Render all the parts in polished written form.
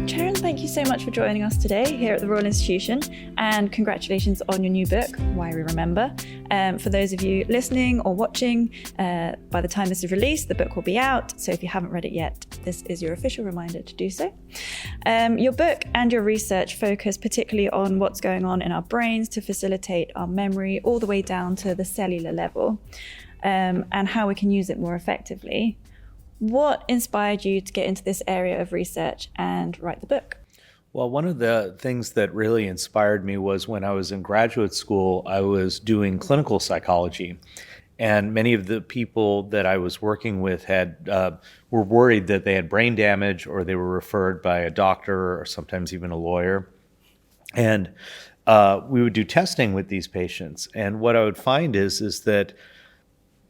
Charan, thank you so much for joining us today here at the Royal Institution, and congratulations on your new book, Why We Remember. For those of you listening or watching, by the time this is released, the book will be out. So if you haven't read it yet, this is your official reminder to do so. Your book and your research focus particularly on what's going on in our brains to facilitate our memory all the way down to the cellular level, and how we can use it more effectively. What inspired you to get into this area of research and write the book? Well, one of the things that really inspired me was when I was in graduate school, I was doing clinical psychology. And many of the people that I was working with were worried that they had brain damage, or they were referred by a doctor or sometimes even a lawyer. And we would do testing with these patients. And what I would find is that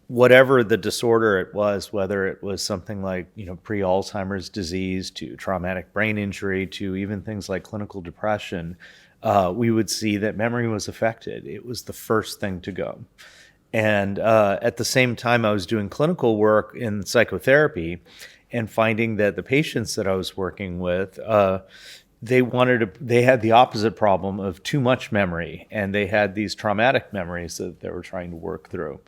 whatever the disorder it was, whether it was something like, pre-Alzheimer's disease to traumatic brain injury to even things like clinical depression, we would see that memory was affected. It was the first thing to go. And at the same time, I was doing clinical work in psychotherapy and finding that the patients that I was working with, they had the opposite problem of too much memory, and they had these traumatic memories that they were trying to work through.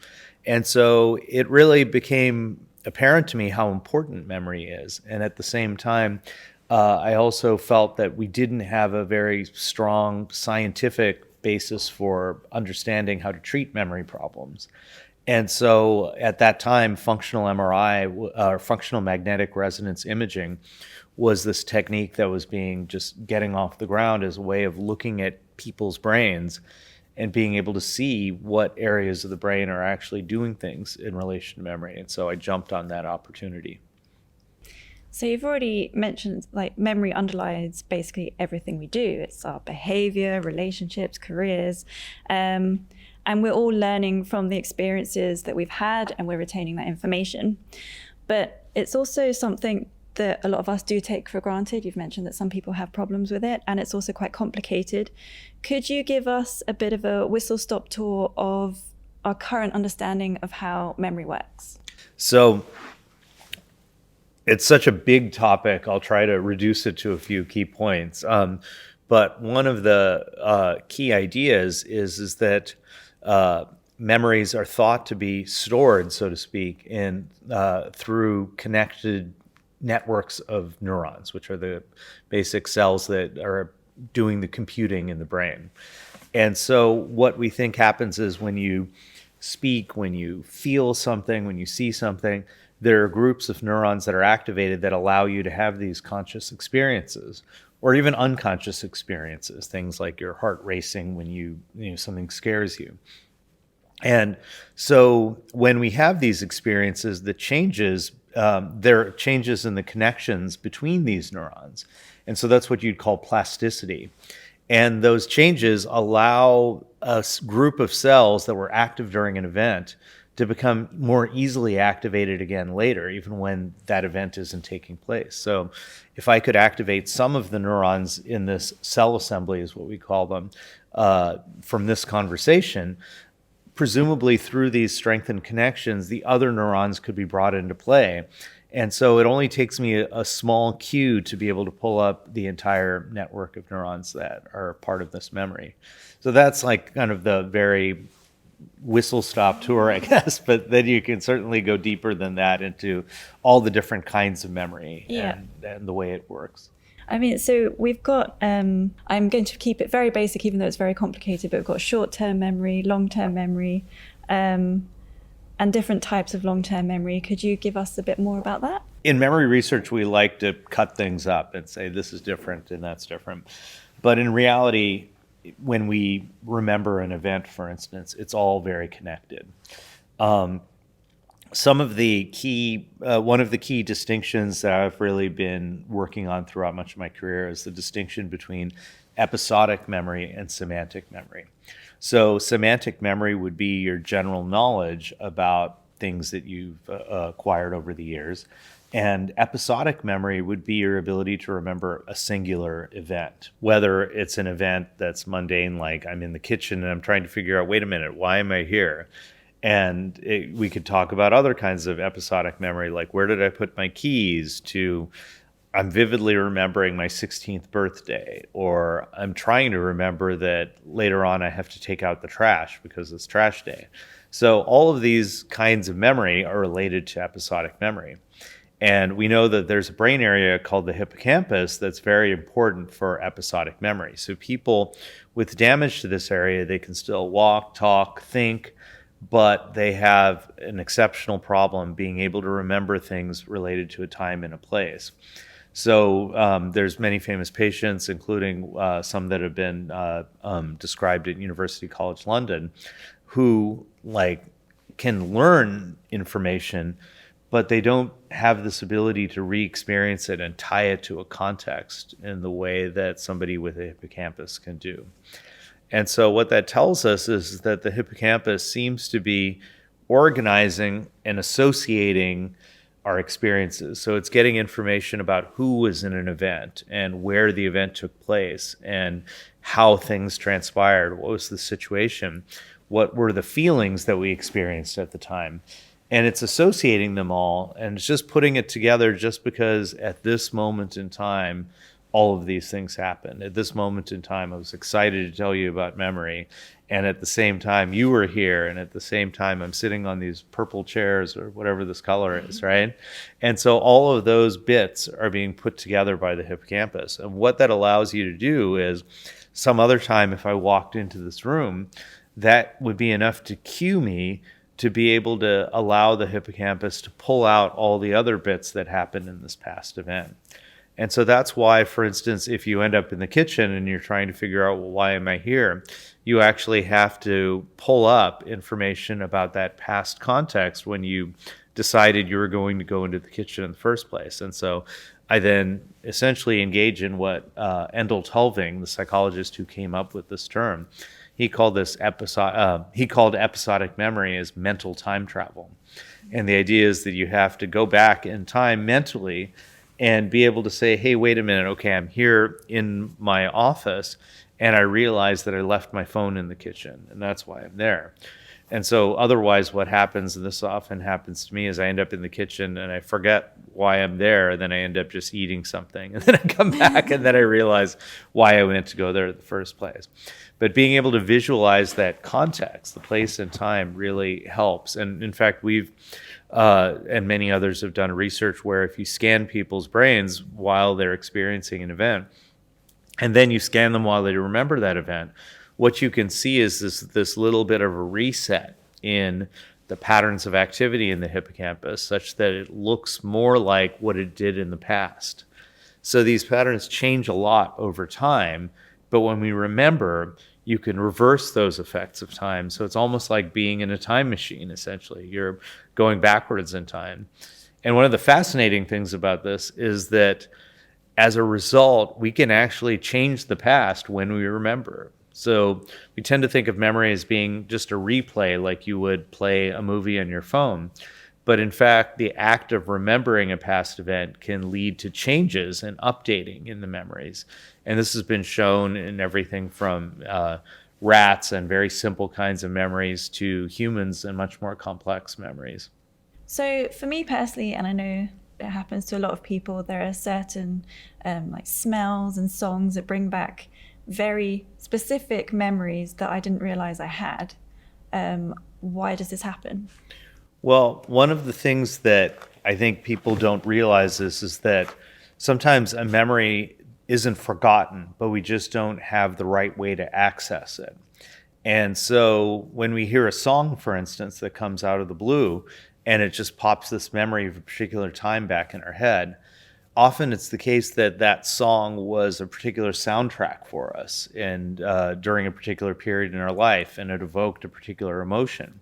And so it really became apparent to me how important memory is. And at the same time, I also felt that we didn't have a very strong scientific basis for understanding how to treat memory problems. And so at that time, functional MRI, or functional magnetic resonance imaging, was this technique that was getting off the ground as a way of looking at people's brains and being able to see what areas of the brain are actually doing things in relation to memory. And so I jumped on that opportunity. So you've already mentioned memory underlies basically everything we do. It's our behavior, relationships, careers, and we're all learning from the experiences that we've had, and we're retaining that information. But it's also something that a lot of us do take for granted. You've mentioned that some people have problems with it, and it's also quite complicated. Could you give us a bit of a whistle-stop tour of our current understanding of how memory works? So it's such a big topic. I'll try to reduce it to a few key points. But one of the key ideas is that memories are thought to be stored, so to speak, through connected networks of neurons, which are the basic cells that are doing the computing in the brain. And so what we think happens is when you speak, when you feel something, when you see something, there are groups of neurons that are activated that allow you to have these conscious experiences, or even unconscious experiences, things like your heart racing when something scares you. And so when we have these experiences, there are changes in the connections between these neurons. And so that's what you'd call plasticity. And those changes allow a group of cells that were active during an event to become more easily activated again later, even when that event isn't taking place. So if I could activate some of the neurons in this cell assembly, is what we call them, from this conversation, presumably through these strengthened connections, the other neurons could be brought into play. And so it only takes me a small cue to be able to pull up the entire network of neurons that are part of this memory. So that's kind of the very whistle-stop tour, I guess, but then you can certainly go deeper than that into all the different kinds of memory and the way it works. So we've got, I'm going to keep it very basic, even though it's very complicated, but we've got short-term memory, long-term memory, and different types of long-term memory. Could you give us a bit more about that? In memory research, we like to cut things up and say this is different and that's different. But in reality, when we remember an event, for instance, it's all very connected. One of the key distinctions that I've really been working on throughout much of my career is the distinction between episodic memory and semantic memory. So semantic memory would be your general knowledge about things that you've acquired over the years. And episodic memory would be your ability to remember a singular event, whether it's an event that's mundane, like I'm in the kitchen and I'm trying to figure out, wait a minute, why am I here? And we could talk about other kinds of episodic memory, like where did I put my keys, to I'm vividly remembering my 16th birthday, or I'm trying to remember that later on I have to take out the trash because it's trash day. So all of these kinds of memory are related to episodic memory. And we know that there's a brain area called the hippocampus that's very important for episodic memory. So people with damage to this area, they can still walk, talk, think, but they have an exceptional problem being able to remember things related to a time and a place. So there's many famous patients, including some that have been described at University College London, who can learn information, but they don't have this ability to re-experience it and tie it to a context in the way that somebody with a hippocampus can do. And so what that tells us is that the hippocampus seems to be organizing and associating our experiences. So it's getting information about who was in an event and where the event took place and how things transpired, what was the situation, what were the feelings that we experienced at the time. And it's associating them all, and it's just putting it together just because at this moment in time, all of these things happened. At this moment in time, I was excited to tell you about memory. And at the same time, you were here. And at the same time, I'm sitting on these purple chairs or whatever this color is, right? And so all of those bits are being put together by the hippocampus. And what that allows you to do is some other time, if I walked into this room, that would be enough to cue me to be able to allow the hippocampus to pull out all the other bits that happened in this past event. And so that's why, for instance, if you end up in the kitchen and you're trying to figure out, well, why am I here? You actually have to pull up information about that past context when you decided you were going to go into the kitchen in the first place. And so I then essentially engage in what Endel Tulving, the psychologist who came up with this term, he called episodic memory as mental time travel. And the idea is that you have to go back in time mentally and be able to say, hey, wait a minute, okay, I'm here in my office, and I realize that I left my phone in the kitchen, and that's why I'm there. And so otherwise what happens, and this often happens to me, is I end up in the kitchen and I forget why I'm there, and then I end up just eating something. And then I come back and then I realize why I went to go there in the first place. But being able to visualize that context, the place and time, really helps. And in fact, we've, and many others have done research where if you scan people's brains while they're experiencing an event, and then you scan them while they remember that event, what you can see is this little bit of a reset in the patterns of activity in the hippocampus, such that it looks more like what it did in the past. So these patterns change a lot over time, but when we remember, you can reverse those effects of time. So it's almost like being in a time machine, essentially. You're going backwards in time. And one of the fascinating things about this is that as a result, we can actually change the past when we remember. So we tend to think of memory as being just a replay, like you would play a movie on your phone. But in fact, the act of remembering a past event can lead to changes and updating in the memories. And this has been shown in everything from rats and very simple kinds of memories to humans and much more complex memories. So for me personally, and I know it happens to a lot of people, there are certain like smells and songs that bring back very specific memories that I didn't realize I had. Why does this happen? Well, one of the things that I think people don't realize is that sometimes a memory isn't forgotten, but we just don't have the right way to access it. And so when we hear a song, for instance, that comes out of the blue, and it just pops this memory of a particular time back in our head, often it's the case that that song was a particular soundtrack for us and during a particular period in our life, and it evoked a particular emotion.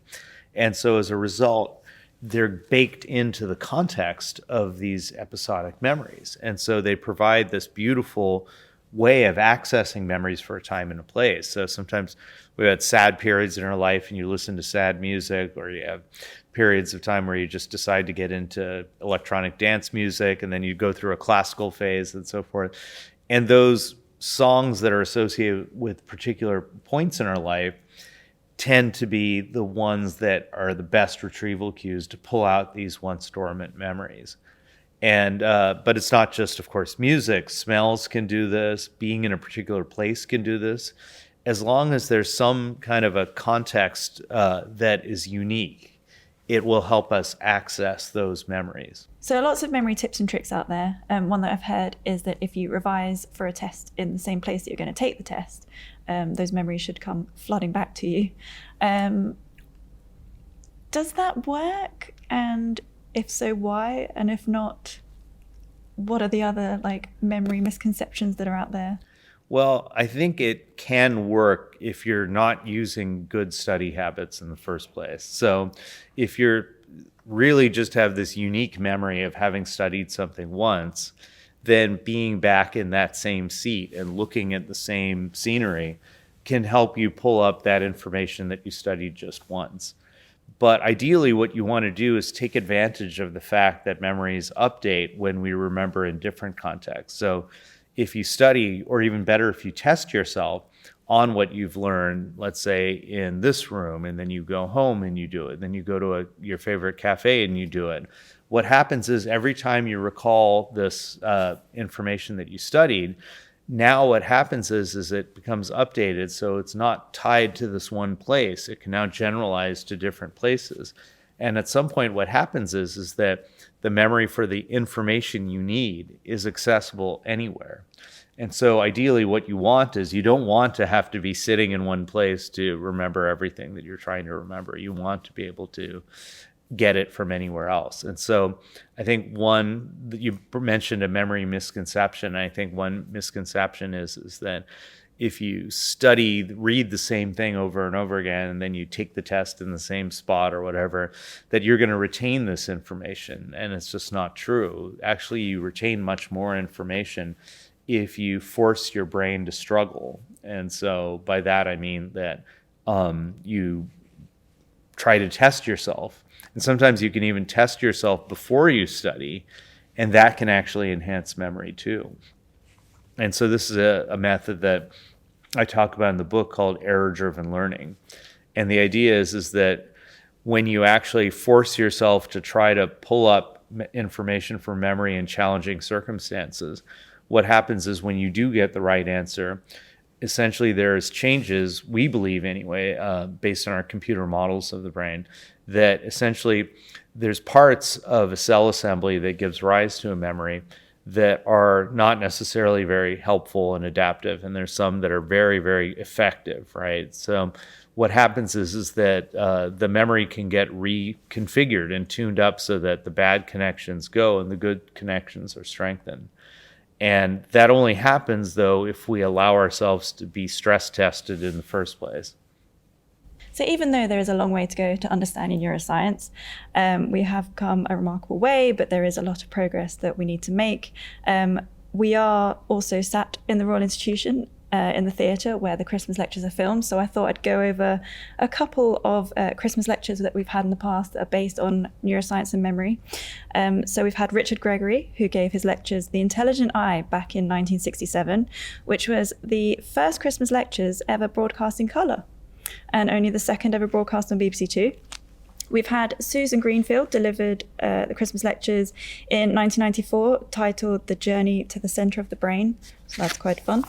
And so as a result, they're baked into the context of these episodic memories. And so they provide this beautiful way of accessing memories for a time and a place. So sometimes we've had sad periods in our life and you listen to sad music, or you have periods of time where you just decide to get into electronic dance music, and then you go through a classical phase and so forth. And those songs that are associated with particular points in our life tend to be the ones that are the best retrieval cues to pull out these once dormant memories. And but it's not just, of course, music. Smells can do this. Being in a particular place can do this. As long as there's some kind of a context that is unique, it will help us access those memories. So lots of memory tips and tricks out there. One that I've heard is that if you revise for a test in the same place that you're going to take the test, those memories should come flooding back to you. Does that work? And if so, why? And if not, what are the other memory misconceptions that are out there? Well, I think it can work if you're not using good study habits in the first place. So if you're really just have this unique memory of having studied something once, then being back in that same seat and looking at the same scenery can help you pull up that information that you studied just once. But ideally, what you want to do is take advantage of the fact that memories update when we remember in different contexts. So if you study, or even better, if you test yourself on what you've learned, let's say in this room, and then you go home and you do it, then you go to your favorite cafe and you do it, what happens is every time you recall this information that you studied, now what happens is it becomes updated, so it's not tied to this one place. It can now generalize to different places. And at some point what happens is that the memory for the information you need is accessible anywhere. And so ideally what you want is, you don't want to have to be sitting in one place to remember everything that you're trying to remember. You want to be able to get it from anywhere else. And so I think one, you mentioned a memory misconception. I think one misconception is that if you read the same thing over and over again, and then you take the test in the same spot or whatever, that you're going to retain this information. And it's just not true. Actually, you retain much more information if you force your brain to struggle. And so by that, I mean that you try to test yourself. And sometimes you can even test yourself before you study, and that can actually enhance memory too. And so this is a method that I talk about in the book called error-driven learning. And the idea is that when you actually force yourself to try to pull up information from memory in challenging circumstances, what happens is when you do get the right answer, essentially there's changes, we believe anyway, based on our computer models of the brain, that essentially there's parts of a cell assembly that gives rise to a memory that are not necessarily very helpful and adaptive, and there's some that are very, very effective, right? So what happens is that the memory can get reconfigured and tuned up so that the bad connections go and the good connections are strengthened. And that only happens, though, if we allow ourselves to be stress tested in the first place. So even though there is a long way to go to understanding neuroscience, we have come a remarkable way, but there is a lot of progress that we need to make. We are also sat in the Royal Institution in the theatre where the Christmas lectures are filmed. So I thought I'd go over a couple of Christmas lectures that we've had in the past that are based on neuroscience and memory. So we've had Richard Gregory, who gave his lectures The Intelligent Eye back in 1967, which was the first Christmas lectures ever broadcast in colour, and only the second ever broadcast on BBC Two. We've had Susan Greenfield delivered the Christmas lectures in 1994, titled The Journey to the Centre of the Brain. So that's quite fun.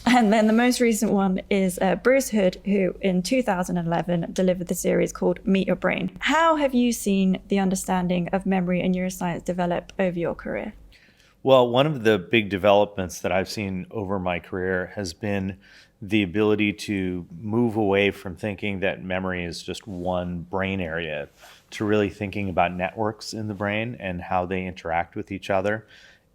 And then the most recent one is Bruce Hood, who in 2011 delivered the series called Meet Your Brain. How have you seen the understanding of memory and neuroscience develop over your career? Well, one of the big developments that I've seen over my career has been the ability to move away from thinking that memory is just one brain area to really thinking about networks in the brain and how they interact with each other.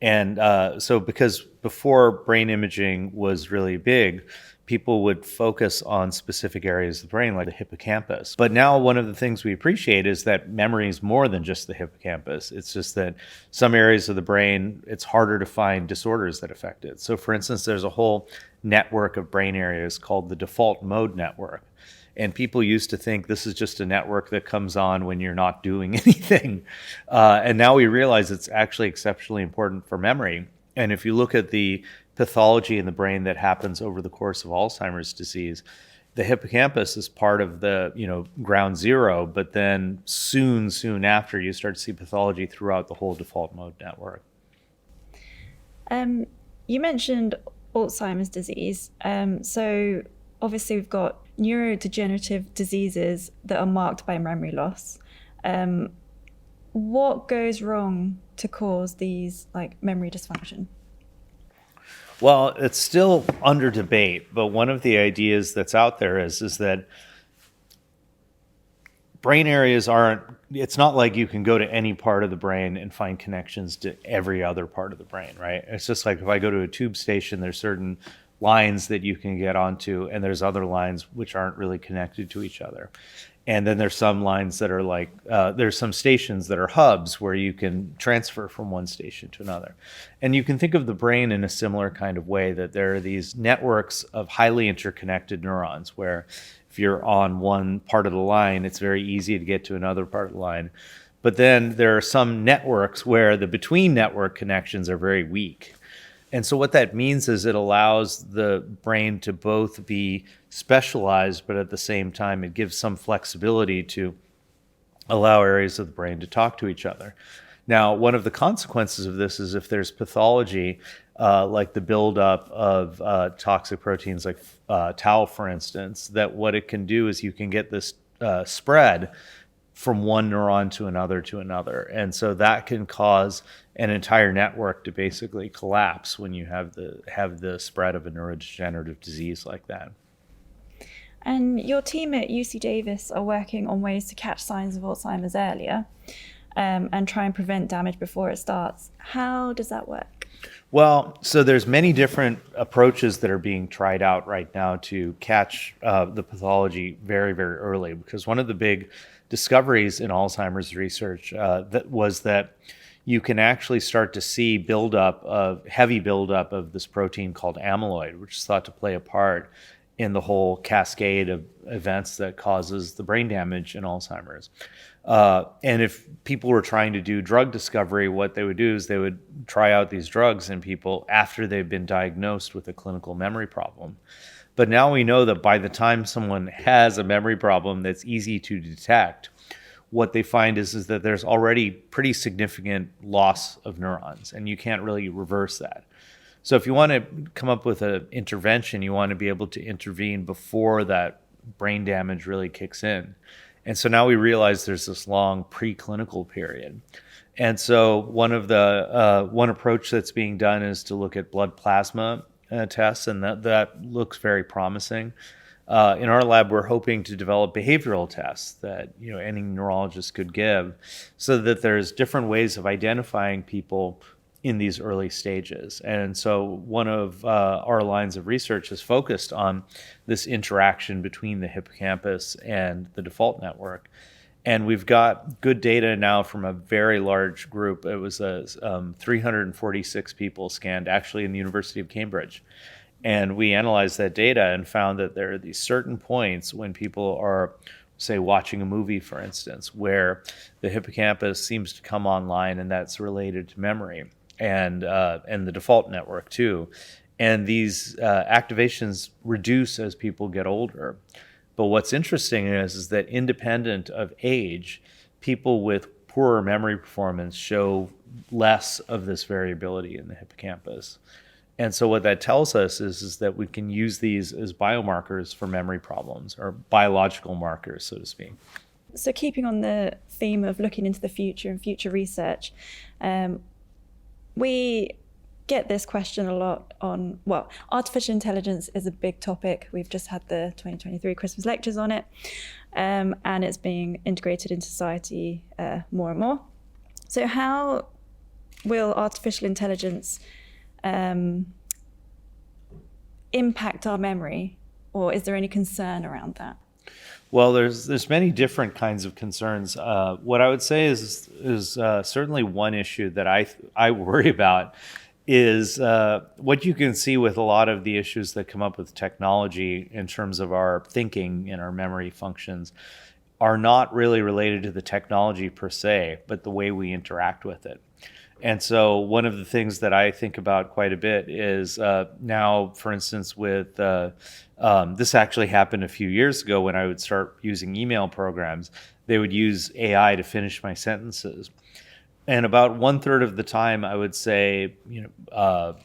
And so because before brain imaging was really big, people would focus on specific areas of the brain, like the hippocampus. But now one of the things we appreciate is that memory is more than just the hippocampus. It's just that some areas of the brain, it's harder to find disorders that affect it. So for instance, there's a whole network of brain areas called the default mode network. And people used to think this is just a network that comes on when you're not doing anything. And now we realize it's actually exceptionally important for memory. And if you look at the pathology in the brain that happens over the course of Alzheimer's disease, the hippocampus is part of the, ground zero, but then soon after you start to see pathology throughout the whole default mode network. You mentioned Alzheimer's disease. So obviously we've got neurodegenerative diseases that are marked by memory loss. What goes wrong to cause these memory dysfunction? Well, it's still under debate, but one of the ideas that's out there is that brain areas it's not like you can go to any part of the brain and find connections to every other part of the brain, right? It's just like if I go to a tube station, there's certain lines that you can get onto, and there's other lines which aren't really connected to each other. And then there's some lines that are there's some stations that are hubs where you can transfer from one station to another. And you can think of the brain in a similar kind of way, that there are these networks of highly interconnected neurons where if you're on one part of the line, it's very easy to get to another part of the line. But then there are some networks where the between network connections are very weak. And so what that means is it allows the brain to both be specialized, but at the same time, it gives some flexibility to allow areas of the brain to talk to each other. Now, one of the consequences of this is if there's pathology, like the buildup of toxic proteins like tau, for instance, that what it can do is you can get this spread from one neuron to another. And so that can cause an entire network to basically collapse when you have the spread of a neurodegenerative disease like that. And your team at UC Davis are working on ways to catch signs of Alzheimer's earlier and try and prevent damage before it starts. How does that work? Well, so there's many different approaches that are being tried out right now to catch the pathology very, very early, because one of the big discoveries in Alzheimer's research was that you can actually start to see heavy buildup of this protein called amyloid, which is thought to play a part in the whole cascade of events that causes the brain damage in Alzheimer's. And if people were trying to do drug discovery, what they would do is they would try out these drugs in people after they've been diagnosed with a clinical memory problem. But now we know that by the time someone has a memory problem that's easy to detect, what they find is that there's already pretty significant loss of neurons, and you can't really reverse that. So if you want to come up with an intervention, you want to be able to intervene before that brain damage really kicks in. And so now we realize there's this long preclinical period. And so one approach that's being done is to look at blood plasma tests, and that looks very promising. In our lab, we're hoping to develop behavioral tests that any neurologist could give, so that there's different ways of identifying people in these early stages. And so one of our lines of research is focused on this interaction between the hippocampus and the default network. And we've got good data now from a very large group. It was 346 people scanned, actually in the University of Cambridge. And we analyzed that data and found that there are these certain points when people are, say, watching a movie, for instance, where the hippocampus seems to come online, and that's related to memory and the default network too. And these activations reduce as people get older. But what's interesting is that independent of age, people with poorer memory performance show less of this variability in the hippocampus. And so what that tells us is that we can use these as biomarkers for memory problems, or biological markers, so to speak. So keeping on the theme of looking into the future and future research, we get this question a lot on, artificial intelligence is a big topic. We've just had the 2023 Christmas lectures on it, and it's being integrated into society more and more. So how will artificial intelligence impact our memory, or is there any concern around that? Well, there's many different kinds of concerns. What I would say is certainly one issue that I worry about is what you can see with a lot of the issues that come up with technology in terms of our thinking and our memory functions are not really related to the technology per se, but the way we interact with it. And so one of the things that I think about quite a bit is now, for instance, with this actually happened a few years ago when I would start using email programs. They would use AI to finish my sentences. And about 1/3 of the time I would say,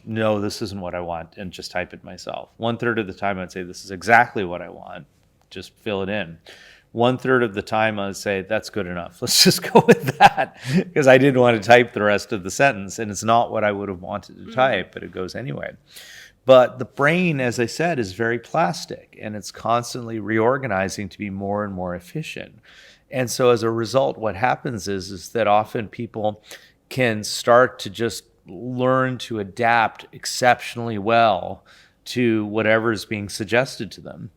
no, this isn't what I want, and just type it myself. 1/3 of the time I'd say, this is exactly what I want, just fill it in. 1/3 of the time I would say, that's good enough. Let's just go with that, because I didn't want to type the rest of the sentence, and it's not what I would have wanted to type, but it goes anyway. But the brain, as I said, is very plastic, and it's constantly reorganizing to be more and more efficient. And so as a result, what happens is that often people can start to just learn to adapt exceptionally well to whatever is being suggested to them.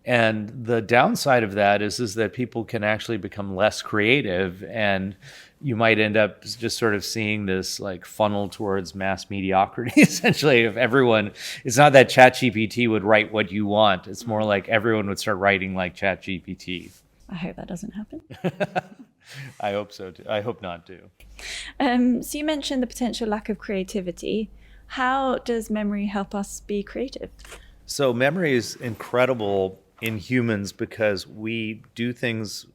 And the downside of that is that people can actually become less creative, and you might end up just sort of seeing this like funnel towards mass mediocrity. Essentially, if everyone, it's not that ChatGPT would write what you want. It's more like everyone would start writing like ChatGPT. I hope that doesn't happen. I hope so too. I hope not to. So you mentioned the potential lack of creativity. How does memory help us be creative? So memory is incredible in humans because we do things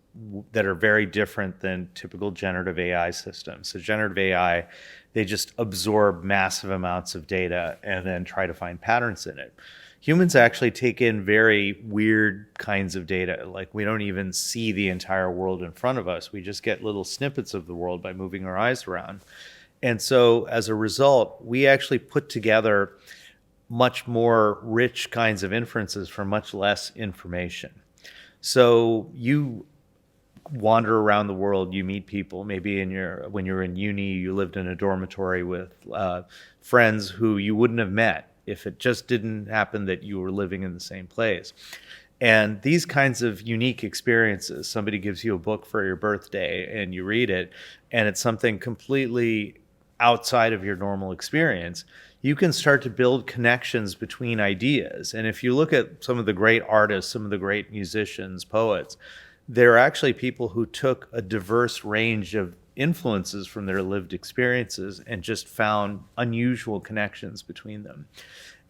that are very different than typical generative AI systems. So generative AI, they just absorb massive amounts of data and then try to find patterns in it. Humans actually take in very weird kinds of data. Like we don't even see the entire world in front of us. We just get little snippets of the world by moving our eyes around. And so as a result, we actually put together much more rich kinds of inferences for much less information. So you wander around the world, you meet people. Maybe when you're in uni, you lived in a dormitory with friends who you wouldn't have met if it just didn't happen that you were living in the same place. And these kinds of unique experiences, somebody gives you a book for your birthday and you read it, and it's something completely outside of your normal experience, you can start to build connections between ideas. And if you look at some of the great artists, some of the great musicians, poets, they're actually people who took a diverse range of influences from their lived experiences and just found unusual connections between them.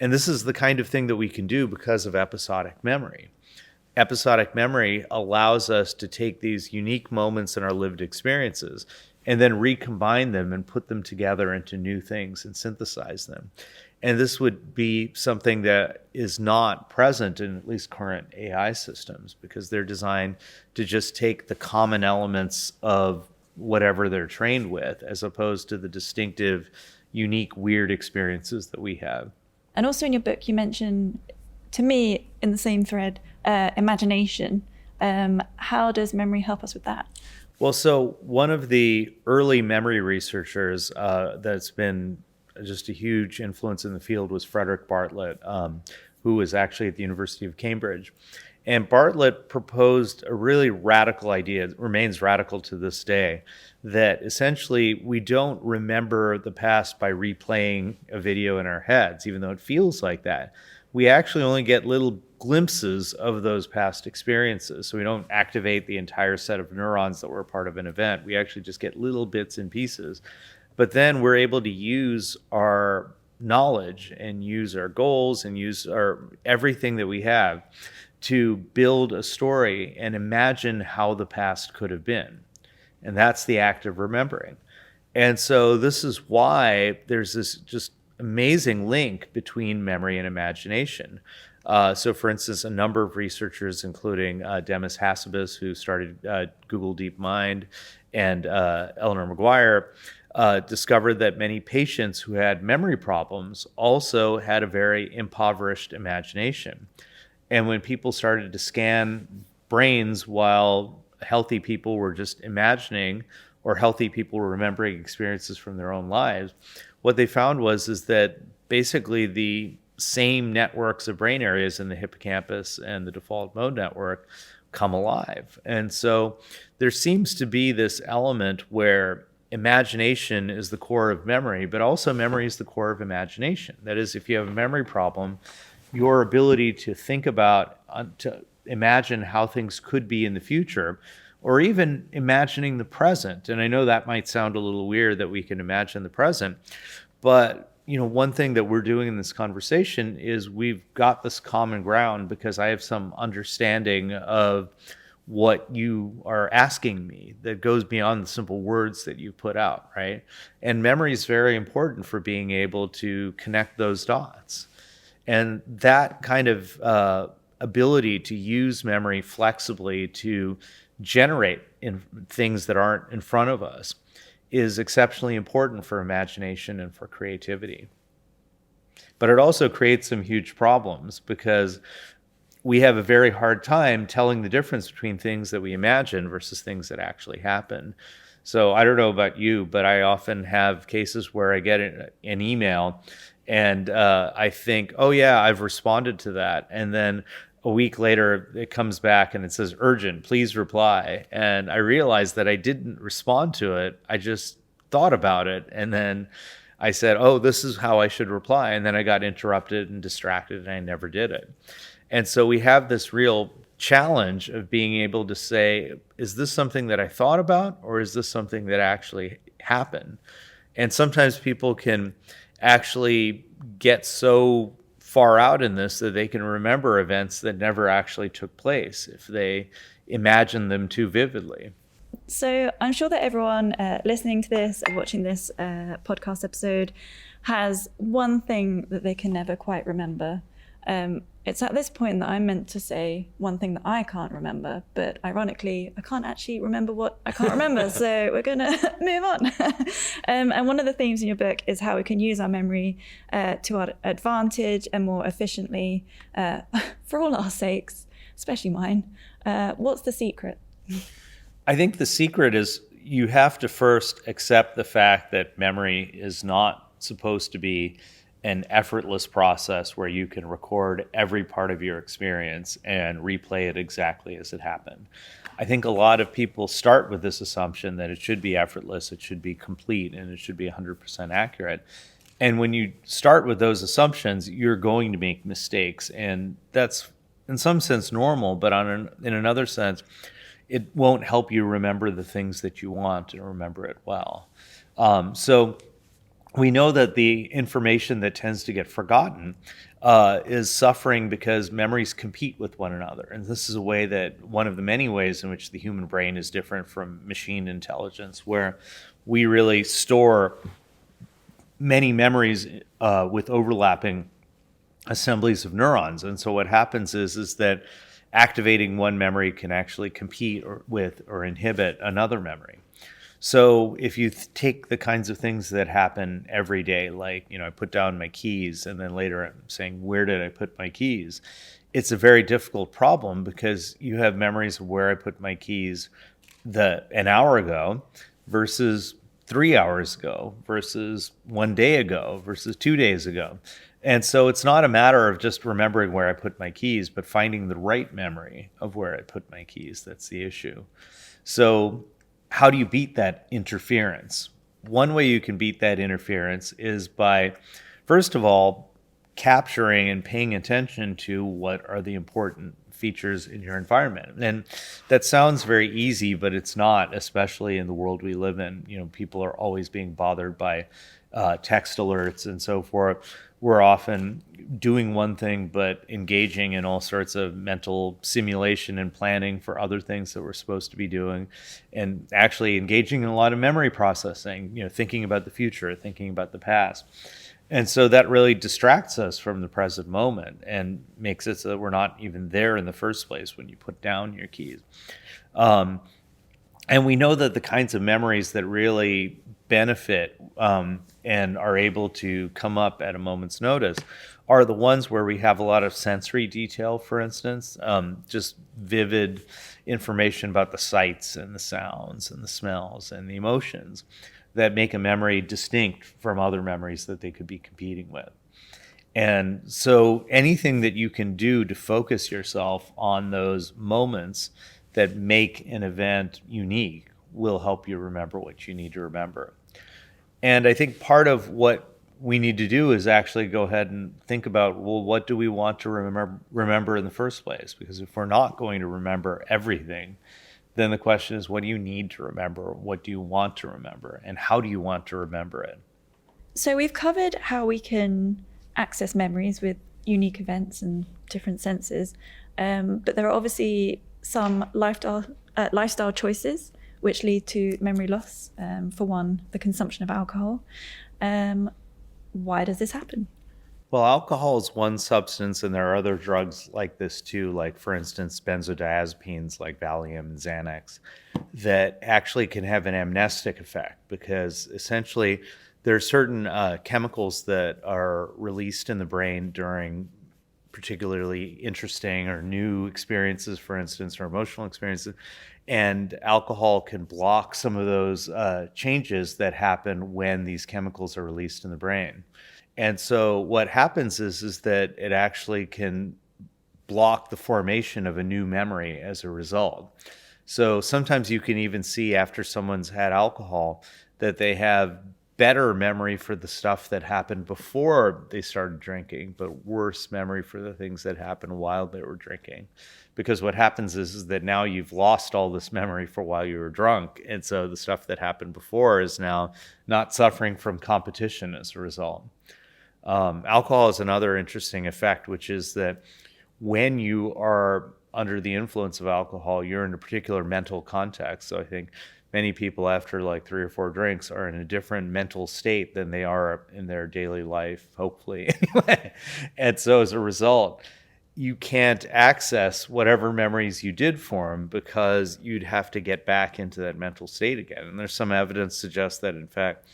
And this is the kind of thing that we can do because of episodic memory. Episodic memory allows us to take these unique moments in our lived experiences and then recombine them and put them together into new things and synthesize them. And this would be something that is not present in at least current AI systems because they're designed to just take the common elements of whatever they're trained with, as opposed to the distinctive, unique, weird experiences that we have. And also in your book, you mention, to me, in the same thread, imagination. How does memory help us with that? Well, so one of the early memory researchers that's been just a huge influence in the field was Frederick Bartlett, who was actually at the University of Cambridge. And Bartlett proposed a really radical idea, it remains radical to this day, that essentially we don't remember the past by replaying a video in our heads, even though it feels like that. We actually only get little glimpses of those past experiences. So we don't activate the entire set of neurons that were part of an event. We actually just get little bits and pieces. But then we're able to use our knowledge and use our goals and use everything that we have to build a story and imagine how the past could have been. And that's the act of remembering. And so this is why there's this just amazing link between memory and imagination. So for instance, a number of researchers, including Demis Hassabis, who started Google DeepMind, and Eleanor McGuire, discovered that many patients who had memory problems also had a very impoverished imagination. And when people started to scan brains while healthy people were just imagining or healthy people remembering experiences from their own lives, what they found is that basically the same networks of brain areas in the hippocampus and the default mode network come alive. And so there seems to be this element where imagination is the core of memory, but also memory is the core of imagination. That is, if you have a memory problem, your ability to think about, to imagine how things could be in the future, or even imagining the present. And I know that might sound a little weird that we can imagine the present, but one thing that we're doing in this conversation is we've got this common ground because I have some understanding of what you are asking me that goes beyond the simple words that you put out, right? And memory is very important for being able to connect those dots. And that kind of ability to use memory flexibly to generate in things that aren't in front of us is exceptionally important for imagination and for creativity. But it also creates some huge problems because we have a very hard time telling the difference between things that we imagine versus things that actually happen. So I don't know about you, but I often have cases where I get an email and I think, oh yeah, I've responded to that. And then a week later, it comes back and it says, urgent, please reply. And I realized that I didn't respond to it. I just thought about it. And then I said, oh, this is how I should reply. And then I got interrupted and distracted and I never did it. And so we have this real challenge of being able to say, is this something that I thought about or is this something that actually happened? And sometimes people can actually get so far out in this that they can remember events that never actually took place if they imagine them too vividly. So I'm sure that everyone listening to this and watching this podcast episode has one thing that they can never quite remember. It's at this point that I'm meant to say one thing that I can't remember, but ironically, I can't actually remember what I can't remember. So we're going to move on. And one of the themes in your book is how we can use our memory to our advantage and more efficiently for all our sakes, especially mine. What's the secret? I think the secret is you have to first accept the fact that memory is not supposed to be an effortless process where you can record every part of your experience and replay it exactly as it happened. I think a lot of people start with this assumption that it should be effortless, it should be complete, and it should be 100% accurate. And when you start with those assumptions, you're going to make mistakes. And that's in some sense normal, but in another sense, it won't help you remember the things that you want and remember it well. So we know that the information that tends to get forgotten is suffering because memories compete with one another. And this is one of the many ways in which the human brain is different from machine intelligence, where we really store many memories with overlapping assemblies of neurons. And so what happens is that activating one memory can actually compete with or inhibit another memory. So if you take the kinds of things that happen every day, like, I put down my keys and then later I'm saying, where did I put my keys? It's a very difficult problem because you have memories of where I put my keys an hour ago versus 3 hours ago versus 1 day ago versus 2 days ago. And so it's not a matter of just remembering where I put my keys, but finding the right memory of where I put my keys. That's the issue. So how do you beat that interference? One way you can beat that interference is by, first of all, capturing and paying attention to what are the important features in your environment. And that sounds very easy, but it's not, especially in the world we live in. People are always being bothered by text alerts and so forth. We're often doing one thing, but engaging in all sorts of mental simulation and planning for other things that we're supposed to be doing, and actually engaging in a lot of memory processing, thinking about the future, thinking about the past. And so that really distracts us from the present moment and makes it so that we're not even there in the first place when you put down your keys. And we know that the kinds of memories that really benefit and are able to come up at a moment's notice are the ones where we have a lot of sensory detail, for instance, just vivid information about the sights and the sounds and the smells and the emotions that make a memory distinct from other memories that they could be competing with. And so anything that you can do to focus yourself on those moments that make an event unique will help you remember what you need to remember. And I think part of what we need to do is actually go ahead and think about, well, what do we want to remember in the first place? Because if we're not going to remember everything, then the question is, what do you need to remember? What do you want to remember? And how do you want to remember it? So we've covered how we can access memories with unique events and different senses. But there are obviously some lifestyle choices which lead to memory loss. For one, the consumption of alcohol. Why does this happen? Well, alcohol is one substance, and there are other drugs like this too, like, for instance, benzodiazepines like Valium and Xanax, that actually can have an amnestic effect, because essentially there are certain chemicals that are released in the brain during particularly interesting or new experiences, for instance, or emotional experiences. And alcohol can block some of those changes that happen when these chemicals are released in the brain. And so what happens is that it actually can block the formation of a new memory as a result. So sometimes you can even see after someone's had alcohol that they have better memory for the stuff that happened before they started drinking, but worse memory for the things that happened while they were drinking. Because what happens is that now you've lost all this memory for while you were drunk. And so the stuff that happened before is now not suffering from competition as a result. Alcohol is another interesting effect, which is that when you are under the influence of alcohol, you're in a particular mental context. So I think many people after like 3 or 4 drinks are in a different mental state than they are in their daily life, hopefully. Anyway. And so as a result, you can't access whatever memories you did form because you'd have to get back into that mental state again. And there's some evidence suggests that, in fact,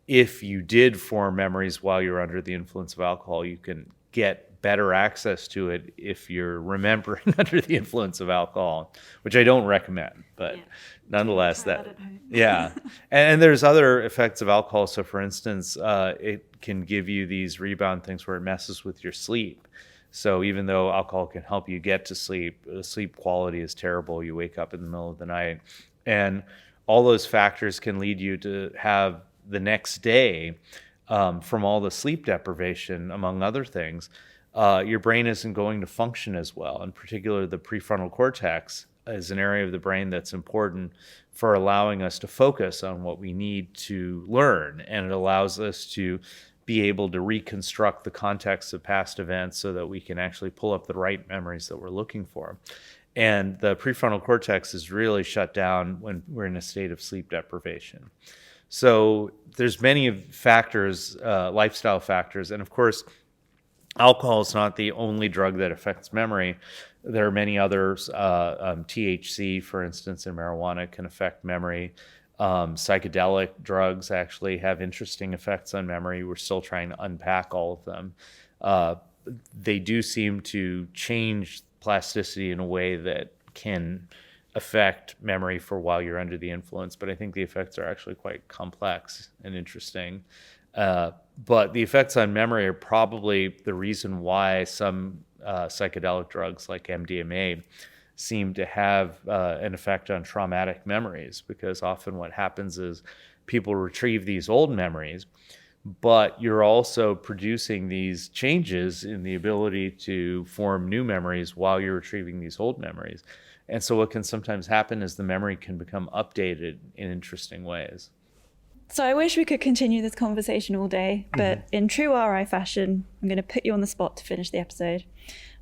if you did form memories while you're under the influence of alcohol, you can get better access to it if you're remembering under the influence of alcohol, which I don't recommend, but nonetheless, yeah. And there's other effects of alcohol. So for instance, it can give you these rebound things where it messes with your sleep. So even though alcohol can help you get to sleep, the sleep quality is terrible. You wake up in the middle of the night, and all those factors can lead you to have the next day, from all the sleep deprivation, among other things, your brain isn't going to function as well. In particular, the prefrontal cortex is an area of the brain that's important for allowing us to focus on what we need to learn. And it allows us to be able to reconstruct the context of past events so that we can actually pull up the right memories that we're looking for. And the prefrontal cortex is really shut down when we're in a state of sleep deprivation. So there's many factors, lifestyle factors. And of course, alcohol is not the only drug that affects memory. There are many others. THC, for instance, in marijuana can affect memory. Psychedelic drugs actually have interesting effects on memory. We're still trying to unpack all of them. They do seem to change plasticity in a way that can affect memory for while you're under the influence, but I think the effects are actually quite complex and interesting. But the effects on memory are probably the reason why some psychedelic drugs like MDMA seem to have an effect on traumatic memories, because often what happens is people retrieve these old memories, but you're also producing these changes in the ability to form new memories while you're retrieving these old memories. And so what can sometimes happen is the memory can become updated in interesting ways. So I wish we could continue this conversation all day, but in true RI fashion, I'm going to put you on the spot to finish the episode.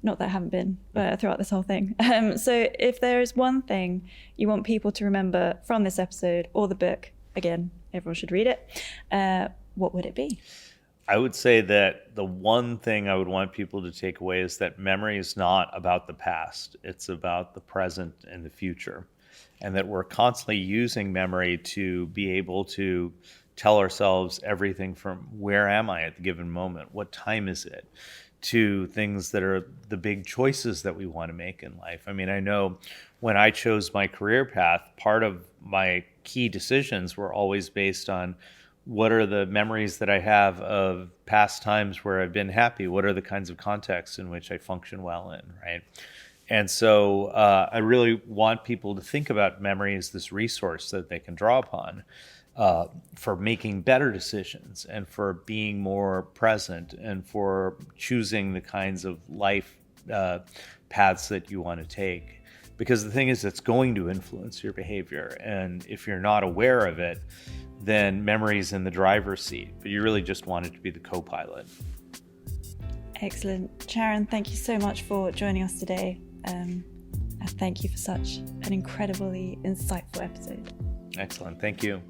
Not that I haven't been throughout this whole thing. So if there is one thing you want people to remember from this episode or the book, again, everyone should read it, what would it be? I would say that the one thing I would want people to take away is that memory is not about the past. It's about the present and the future. And that we're constantly using memory to be able to tell ourselves everything from where am I at the given moment? What time is it? to things that are the big choices that we want to make in life. I mean, I know when I chose my career path, part of my key decisions were always based on what are the memories that I have of past times where I've been happy? What are the kinds of contexts in which I function well in, right? And so I really want people to think about memory as this resource that they can draw upon for making better decisions and for being more present and for choosing the kinds of life paths that you want to take. Because the thing is, it's going to influence your behavior. And if you're not aware of it, then memory's in the driver's seat, but you really just want it to be the co-pilot. Excellent. Charan, thank you so much for joining us today. And thank you for such an incredibly insightful episode. Excellent. Thank you.